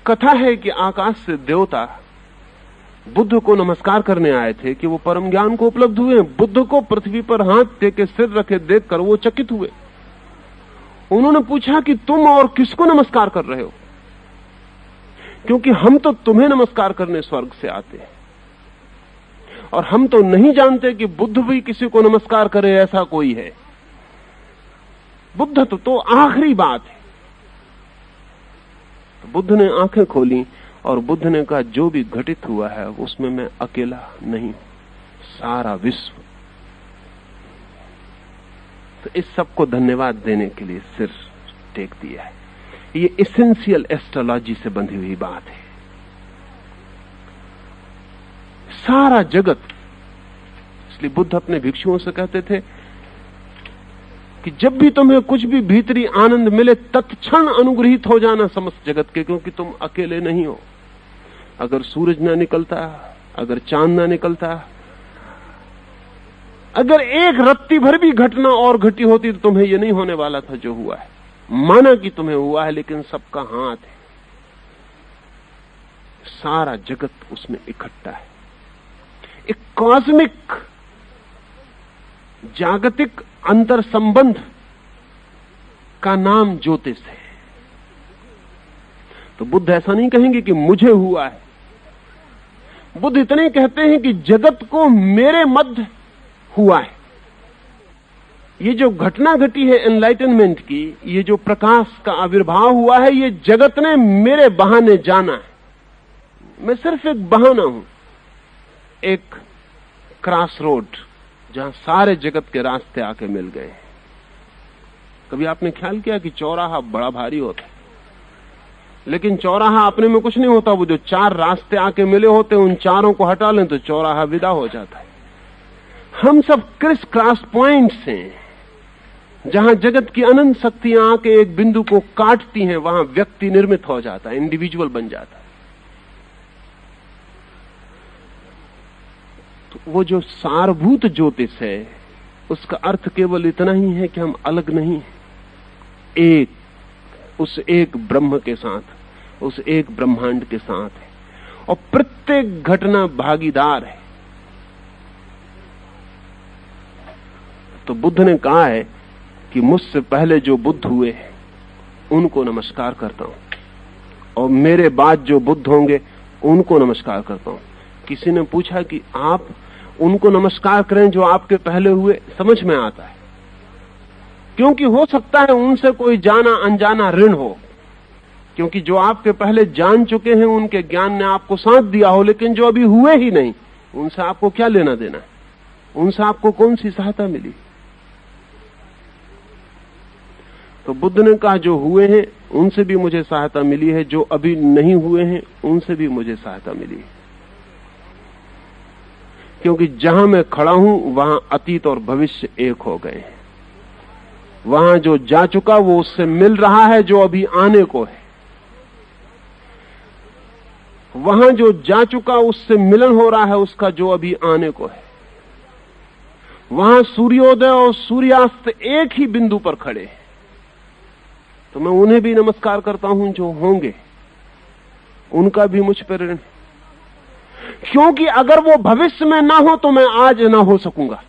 कथा है कि आकाश से देवता बुद्ध को नमस्कार करने आए थे कि वो परम ज्ञान को उपलब्ध हुए। बुद्ध को पृथ्वी पर हाथ टेके सिर रखे देखकर वो चकित हुए। उन्होंने पूछा कि तुम और किसको नमस्कार कर रहे हो, क्योंकि हम तो तुम्हें नमस्कार करने स्वर्ग से आते हैं और हम तो नहीं जानते कि बुद्ध भी किसी को नमस्कार करे, ऐसा कोई है। बुद्ध तो आखिरी बात है। तो बुद्ध ने आंखें खोली और बुद्ध ने कहा, जो भी घटित हुआ है उसमें मैं अकेला नहीं, सारा विश्व। तो इस सबको धन्यवाद देने के लिए सिर टेक दिया है। ये एसेंशियल एस्ट्रोलॉजी से बंधी हुई बात है। सारा जगत, इसलिए बुद्ध अपने भिक्षुओं से कहते थे कि जब भी तुम्हें कुछ भी भीतरी आनंद मिले तत्क्षण अनुग्रहित हो जाना समस्त जगत के, क्योंकि तुम अकेले नहीं हो। अगर सूरज ना निकलता, अगर चांद ना निकलता, अगर एक रत्ती भर भी घटना और घटी होती तो तुम्हें यह नहीं होने वाला था जो हुआ है। माना कि तुम्हें हुआ है, लेकिन सबका हाथ है, सारा जगत उसमें इकट्ठा है। एक कॉस्मिक जागतिक अंतर संबंध का नाम ज्योतिष है। तो बुद्ध ऐसा नहीं कहेंगे कि मुझे हुआ है। बुद्ध इतने कहते हैं कि जगत को मेरे मध्य हुआ है। ये जो घटना घटी है एनलाइटनमेंट की, ये जो प्रकाश का आविर्भाव हुआ है, ये जगत ने मेरे बहाने जाना है। मैं सिर्फ एक बहाना हूं, एक क्रॉस रोड जहां सारे जगत के रास्ते आके मिल गए। कभी आपने ख्याल किया कि चौराहा बड़ा भारी होता है, लेकिन चौराहा अपने में कुछ नहीं होता। वो जो चार रास्ते आके मिले होते हैं, उन चारों को हटा लें तो चौराहा विदा हो जाता है। हम सब क्रिस क्रॉस पॉइंट्स हैं, जहां जगत की अनंत शक्तियां आके एक बिंदु को काटती हैं, वहां व्यक्ति निर्मित हो जाता है, इंडिविजुअल बन जाता है। तो वो जो सारभूत ज्योतिष है, उसका अर्थ केवल इतना ही है कि हम अलग नहीं, एक, उस एक ब्रह्म के साथ, उस एक ब्रह्मांड के साथ है, और प्रत्येक घटना भागीदार है। तो बुद्ध ने कहा है कि मुझसे पहले जो बुद्ध हुए हैं उनको नमस्कार करता हूं, और मेरे बाद जो बुद्ध होंगे उनको नमस्कार करता हूं। किसी ने पूछा कि आप उनको नमस्कार करें जो आपके पहले हुए। समझ में आता है, क्योंकि हो सकता है उनसे कोई जाना अनजाना ऋण हो, क्योंकि जो आपके पहले जान चुके हैं उनके ज्ञान ने आपको साथ दिया हो, लेकिन जो अभी हुए ही नहीं, उनसे आपको क्या लेना देना है? उनसे आपको कौन सी सहायता मिली? तो बुद्ध ने कहा, जो हुए हैं उनसे भी मुझे सहायता मिली है, जो अभी नहीं हुए हैं उनसे भी मुझे सहायता मिली है। क्योंकि जहां मैं खड़ा हूं वहां अतीत और भविष्य एक हो गए हैं। वहां जो जा चुका वो उससे मिल रहा है जो अभी आने को है। वहां जो जा चुका उससे मिलन हो रहा है उसका जो अभी आने को है। वहां सूर्योदय और सूर्यास्त एक ही बिंदु पर खड़े हैं। तो मैं उन्हें भी नमस्कार करता हूं जो होंगे, उनका भी मुझ पर ऋण, क्योंकि अगर वो भविष्य में ना हो तो मैं आज ना हो सकूंगा।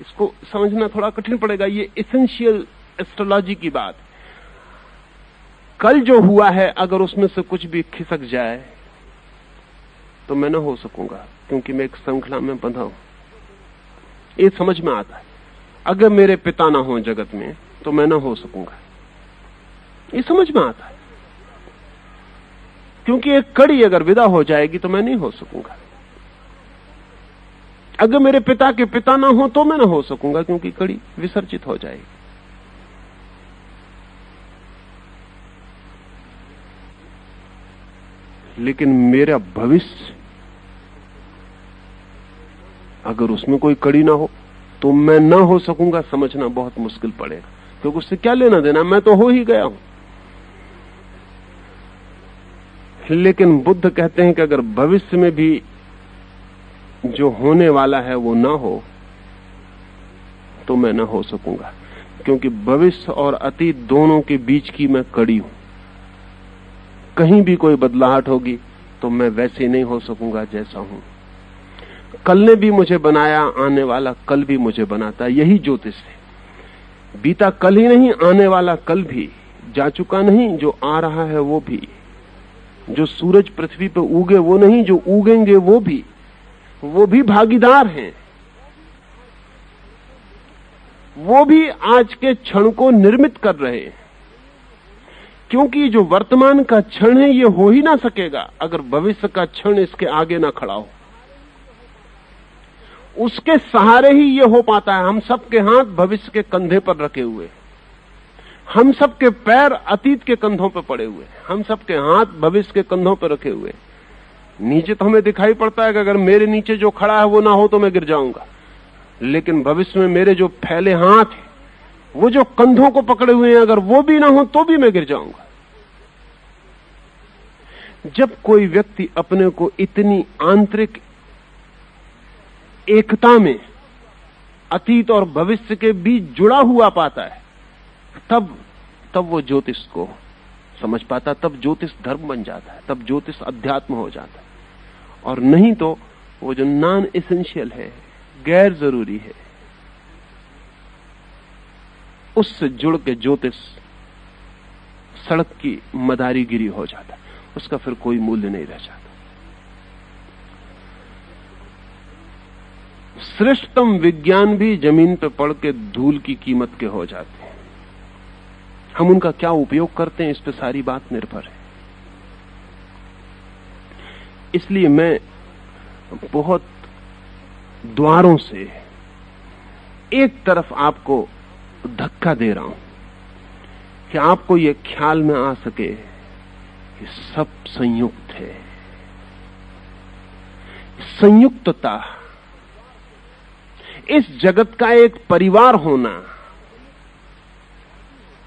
इसको समझना थोड़ा कठिन पड़ेगा, ये एसेंशियल एस्ट्रोलॉजी की बात। कल जो हुआ है अगर उसमें से कुछ भी खिसक जाए तो मैं ना हो सकूंगा, क्योंकि मैं एक श्रृंखला में बंधा हूं। ये समझ में आता है। अगर मेरे पिता ना हो जगत में तो मैं ना हो सकूंगा, ये समझ में आता है। क्योंकि एक कड़ी अगर विदा हो जाएगी तो मैं नहीं हो सकूंगा। अगर मेरे पिता के पिता ना हो तो मैं ना हो सकूंगा, क्योंकि कड़ी विसर्जित हो जाएगी। लेकिन मेरा भविष्य अगर उसमें कोई कड़ी ना हो तो मैं ना हो सकूंगा, समझना बहुत मुश्किल पड़ेगा, क्योंकि उससे क्या लेना देना, मैं तो हो ही गया हूं। लेकिन बुद्ध कहते हैं कि अगर भविष्य में भी जो होने वाला है वो ना हो तो मैं ना हो सकूंगा, क्योंकि भविष्य और अतीत दोनों के बीच की मैं कड़ी हूं। कहीं भी कोई बदलाहट होगी तो मैं वैसे नहीं हो सकूंगा जैसा हूं। कल ने भी मुझे बनाया, आने वाला कल भी मुझे बनाता। यही ज्योतिष है। बीता कल ही नहीं, आने वाला कल भी, जा चुका नहीं, जो आ रहा है वो भी, जो सूरज पृथ्वी पर उगे वो नहीं, जो उगेंगे वो भी भागीदार हैं। वो भी आज के क्षण को निर्मित कर रहे हैं, क्योंकि जो वर्तमान का क्षण है ये हो ही ना सकेगा अगर भविष्य का क्षण इसके आगे ना खड़ा हो। उसके सहारे ही ये हो पाता है। हम सबके हाथ भविष्य के कंधे पर रखे हुए, हम सबके पैर अतीत के कंधों पर पड़े हुए, हम सबके हाथ भविष्य के कंधों पर रखे हुए। नीचे तो हमें दिखाई पड़ता है कि अगर मेरे नीचे जो खड़ा है वो ना हो तो मैं गिर जाऊंगा, लेकिन भविष्य में मेरे जो फैले हाथ हैं, वो जो कंधों को पकड़े हुए हैं, अगर वो भी ना हो तो भी मैं गिर जाऊंगा। जब कोई व्यक्ति अपने को इतनी आंतरिक एकता में अतीत और भविष्य के बीच जुड़ा हुआ पाता है, तब वो ज्योतिष को समझ पाता, तब ज्योतिष धर्म बन जाता है, तब ज्योतिष अध्यात्म हो जाता है। और नहीं तो वो जो नॉन एसेंशियल है, गैर जरूरी है, उससे जुड़ के ज्योतिष सड़क की मदारीगिरी हो जाता है, उसका फिर कोई मूल्य नहीं रह जाता। श्रेष्ठतम विज्ञान भी जमीन पर पड़ के धूल की कीमत के हो जाते हैं। हम उनका क्या उपयोग करते हैं, इस पे सारी बात निर्भर है। इसलिए मैं बहुत द्वारों से एक तरफ आपको धक्का दे रहा हूं कि आपको यह ख्याल में आ सके कि सब संयुक्त है। संयुक्तता, इस जगत का एक परिवार होना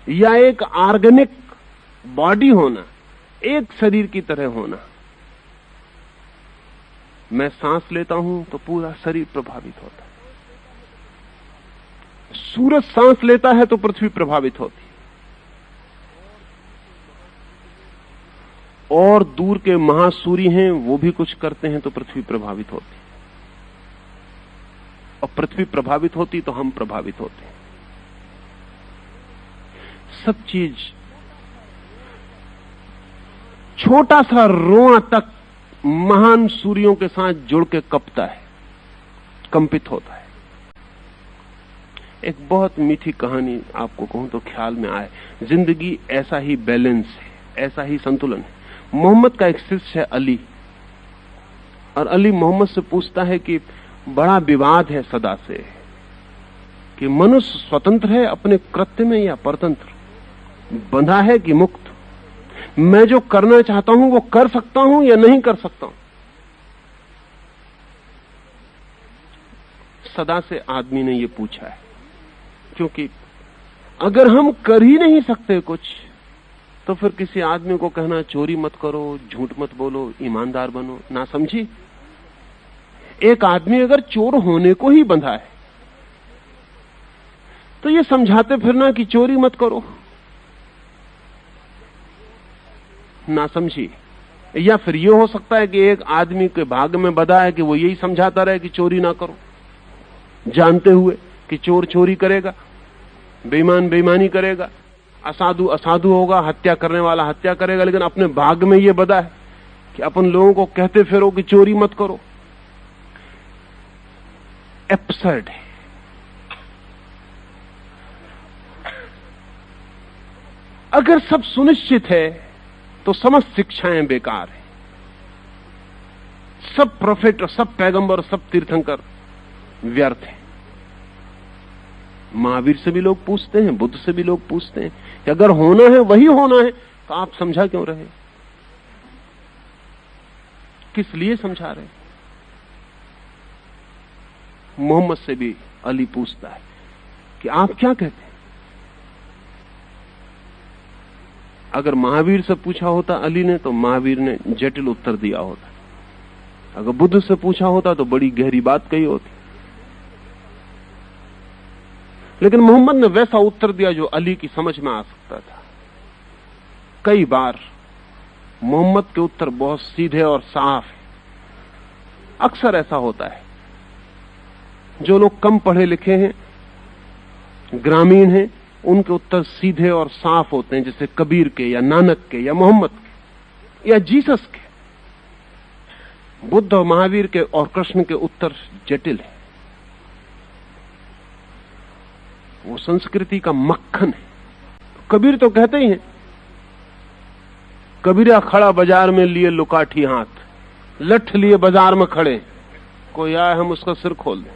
या एक ऑर्गेनिक बॉडी होना, एक शरीर की तरह होना। मैं सांस लेता हूं तो पूरा शरीर प्रभावित होता है, सूरज सांस लेता है तो पृथ्वी प्रभावित होती है, और दूर के महासूर्य हैं वो भी कुछ करते हैं तो पृथ्वी प्रभावित होती है, और पृथ्वी प्रभावित होती तो हम प्रभावित होते हैं। सब चीज, छोटा सा रोआ तक महान सूर्यों के साथ जुड़ के कपता है, कंपित होता है। एक बहुत मीठी कहानी आपको कहूं तो ख्याल में आए। जिंदगी ऐसा ही बैलेंस है, ऐसा ही संतुलन है। मोहम्मद का एक शिष्य है अली, और अली मोहम्मद से पूछता है कि बड़ा विवाद है सदा से कि मनुष्य स्वतंत्र है अपने कृत्य में या परतंत्र, बंधा है कि मुक्त, मैं जो करना चाहता हूं वो कर सकता हूं या नहीं कर सकता हूं। सदा से आदमी ने ये पूछा है, क्योंकि अगर हम कर ही नहीं सकते कुछ तो फिर किसी आदमी को कहना चोरी मत करो, झूठ मत बोलो, ईमानदार बनो, ना समझी। एक आदमी अगर चोर होने को ही बंधा है तो ये समझाते फिरना कि चोरी मत करो, ना समझी। या फिर ये हो सकता है कि एक आदमी के भाग्य में बंधा है कि वो यही समझाता रहे कि चोरी ना करो, जानते हुए कि चोर चोरी करेगा, बेईमान बेईमानी करेगा, असाधु असाधु होगा, हत्या करने वाला हत्या करेगा, लेकिन अपने भाग्य में ये बंधा है कि अपन लोगों को कहते फिरो कि चोरी मत करो। एब्सर्ड है। अगर सब सुनिश्चित है तो समस्त शिक्षाएं बेकार है। सब प्रोफेट और सब पैगंबर और सब तीर्थंकर व्यर्थ है। महावीर से भी लोग पूछते हैं, बुद्ध से भी लोग पूछते हैं कि अगर होना है वही होना है तो आप समझा क्यों रहे, किस लिए समझा रहे। मोहम्मद से भी अली पूछता है कि आप क्या कहते हैं। अगर महावीर से पूछा होता अली ने तो महावीर ने जटिल उत्तर दिया होता, अगर बुद्ध से पूछा होता तो बड़ी गहरी बात कही होती, लेकिन मोहम्मद ने वैसा उत्तर दिया जो अली की समझ में आ सकता था। कई बार मोहम्मद के उत्तर बहुत सीधे और साफ है। अक्सर ऐसा होता है, जो लोग कम पढ़े लिखे हैं, ग्रामीण हैं, उनके उत्तर सीधे और साफ होते हैं, जैसे कबीर के या नानक के या मोहम्मद के या जीसस के। बुद्ध और महावीर के और कृष्ण के उत्तर जटिल है। वो संस्कृति का मक्खन है। कबीर तो कहते ही हैं, कबीरा खड़ा बाजार में लिए लुकाठी हाथ, लठ लिए बाजार में खड़े, कोई आए हम उसका सिर खोल दें।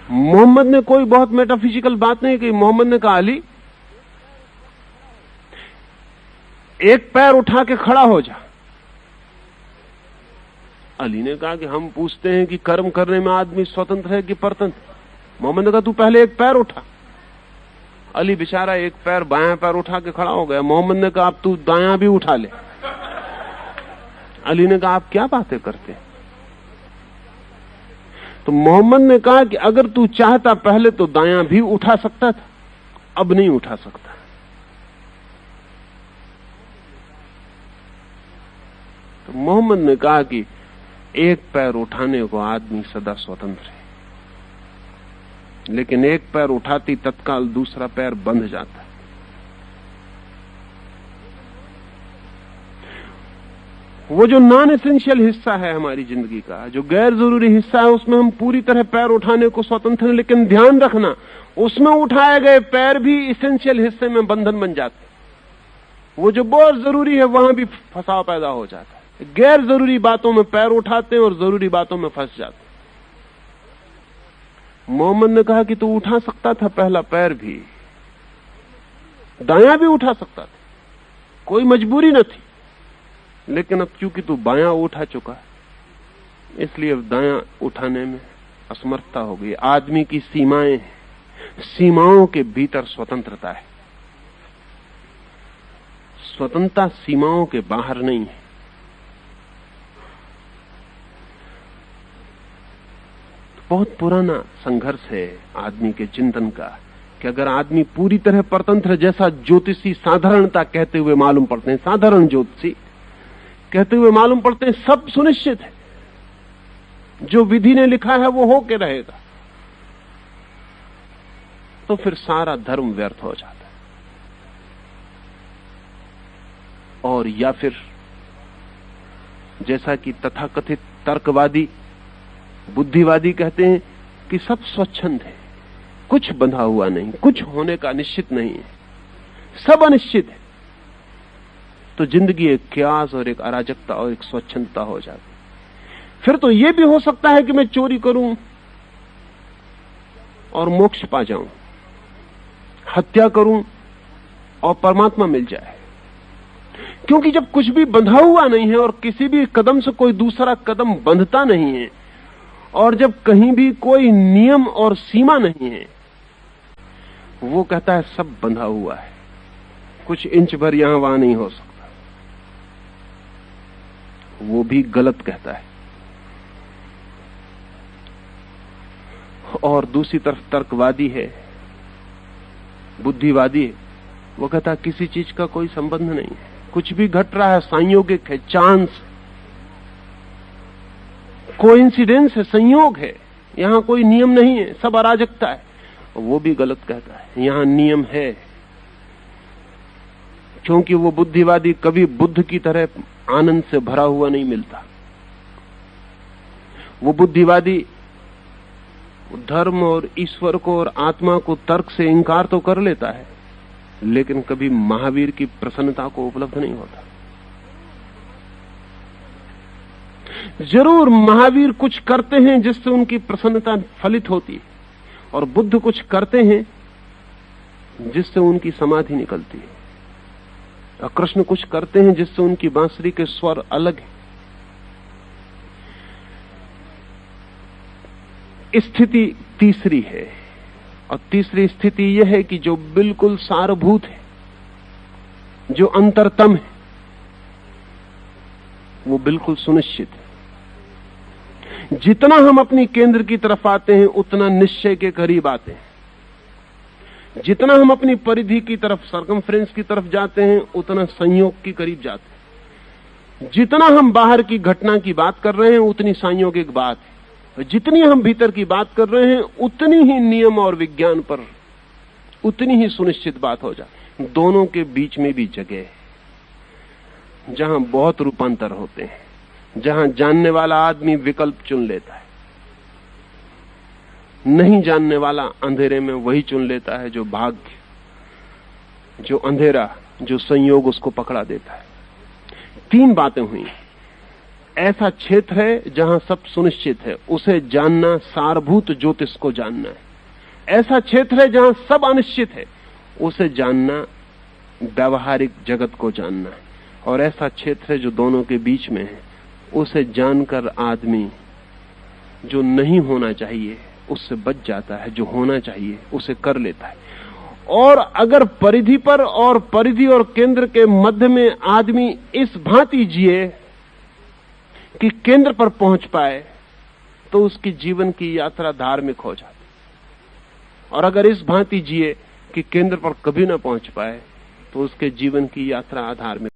मोहम्मद ने कोई बहुत मेटाफिजिकल बात नहीं की। मोहम्मद ने कहा, अली एक पैर उठा के खड़ा हो जा। अली ने कहा कि हम पूछते हैं कि कर्म करने में आदमी स्वतंत्र है कि परतंत्र। मोहम्मद ने कहा, तू पहले एक पैर उठा। अली बेचारा एक पैर, बायां पैर उठा के खड़ा हो गया। मोहम्मद ने कहा, अब तू दायां भी उठा ले। अली ने कहा, आप क्या बातें करते हैं? तो मोहम्मद ने कहा कि अगर तू चाहता पहले तो दायां भी उठा सकता था, अब नहीं उठा सकता। तो मोहम्मद ने कहा कि एक पैर उठाने को आदमी सदा स्वतंत्र है, लेकिन एक पैर उठाती तत्काल दूसरा पैर बंध जाता है। वो जो नॉन एसेंशियल हिस्सा है हमारी जिंदगी का, जो गैर जरूरी हिस्सा है, उसमें हम पूरी तरह पैर उठाने को स्वतंत्र हैं, लेकिन ध्यान रखना उसमें उठाए गए पैर भी इसेंशियल हिस्से में बंधन बन जाते। वो जो बहुत जरूरी है वहां भी फंसाव पैदा हो जाता है। गैर जरूरी बातों में पैर उठाते हैं और जरूरी बातों में फंस जाते हैं। मोहम्मद ने कहा कि तू उठा सकता था पहला पैर भी, दायां भी उठा सकता था, कोई मजबूरी न थी, लेकिन अब चूंकि तू बायां उठा चुका है इसलिए अब दायां उठाने में असमर्थता हो गई। आदमी की सीमाएं हैं, सीमाओं के भीतर स्वतंत्रता है। स्वतंत्रता सीमाओं के बाहर नहीं है। बहुत पुराना संघर्ष है आदमी के चिंतन का कि अगर आदमी पूरी तरह परतंत्र, जैसा ज्योतिषी साधारणता कहते हुए मालूम पड़ते हैं, साधारण ज्योतिषी कहते हुए मालूम पड़ते हैं सब सुनिश्चित है, जो विधि ने लिखा है वो होके रहेगा, तो फिर सारा धर्म व्यर्थ हो जाता है। और या फिर जैसा कि तथाकथित तर्कवादी, बुद्धिवादी कहते हैं कि सब स्वच्छंद है, कुछ बंधा हुआ नहीं, कुछ होने का निश्चित नहीं है, सब अनिश्चित है, तो जिंदगी एक क्यास और एक अराजकता और एक स्वच्छंदता हो जाती। फिर तो यह भी हो सकता है कि मैं चोरी करूं और मोक्ष पा जाऊं, हत्या करूं और परमात्मा मिल जाए, क्योंकि जब कुछ भी बंधा हुआ नहीं है और किसी भी कदम से कोई दूसरा कदम बंधता नहीं है, और जब कहीं भी कोई नियम और सीमा नहीं है, वो कहता है सब बंधा हुआ है, कुछ इंच भर यहां वहां नहीं हो सकता। वो भी गलत कहता है। और दूसरी तरफ तर्कवादी है, बुद्धिवादी है, वो कहता है किसी चीज का कोई संबंध नहीं है, कुछ भी घट रहा है संयोगिक है, चांस, कोइंसिडेंस है, संयोग है, यहां कोई नियम नहीं है, सब अराजकता है। वो भी गलत कहता है, यहां नियम है, क्योंकि वो बुद्धिवादी कभी बुद्ध की तरह आनंद से भरा हुआ नहीं मिलता। वो बुद्धिवादी धर्म और ईश्वर को और आत्मा को तर्क से इंकार तो कर लेता है, लेकिन कभी महावीर की प्रसन्नता को उपलब्ध नहीं होता। जरूर महावीर कुछ करते हैं जिससे उनकी प्रसन्नता फलित होती है, और बुद्ध कुछ करते हैं जिससे उनकी समाधि निकलती है, और कृष्ण कुछ करते हैं जिससे उनकी बांसुरी के स्वर अलग है। स्थिति तीसरी है, और तीसरी स्थिति यह है कि जो बिल्कुल सारभूत है, जो अंतरतम है, वो बिल्कुल सुनिश्चित है। जितना हम अपनी केंद्र की तरफ आते हैं उतना निश्चय के करीब आते हैं। जितना हम अपनी परिधि की तरफ, सर्कमफ्रेंस की तरफ जाते हैं, उतना संयोग के करीब जाते हैं। जितना हम बाहर की घटना की बात कर रहे हैं, उतनी संयोगिक बात है। जितनी हम भीतर की बात कर रहे हैं, उतनी ही नियम और विज्ञान पर उतनी ही सुनिश्चित बात हो जाए। दोनों के बीच में भी जगह है जहां बहुत रूपांतर होते हैं, जहां जानने वाला आदमी विकल्प चुन लेता है, नहीं जानने वाला अंधेरे में वही चुन लेता है जो भाग्य, जो अंधेरा, जो संयोग उसको पकड़ा देता है। 3 बातें हुई। ऐसा क्षेत्र है जहां सब सुनिश्चित है, उसे जानना सारभूत ज्योतिष को जानना है। ऐसा क्षेत्र है जहां सब अनिश्चित है, उसे जानना व्यवहारिक जगत को जानना है। और ऐसा क्षेत्र है जो दोनों के बीच में है, उसे जानकर आदमी जो नहीं होना चाहिए उससे बच जाता है, जो होना चाहिए उसे कर लेता है। और अगर परिधि पर और परिधि और केंद्र के मध्य में आदमी इस भांति जिए कि केंद्र पर पहुंच पाए, तो उसकी जीवन की यात्रा धार्मिक हो जाती। और अगर इस भांति जिए कि केंद्र पर कभी ना पहुंच पाए, तो उसके जीवन की यात्रा अधार्मिक।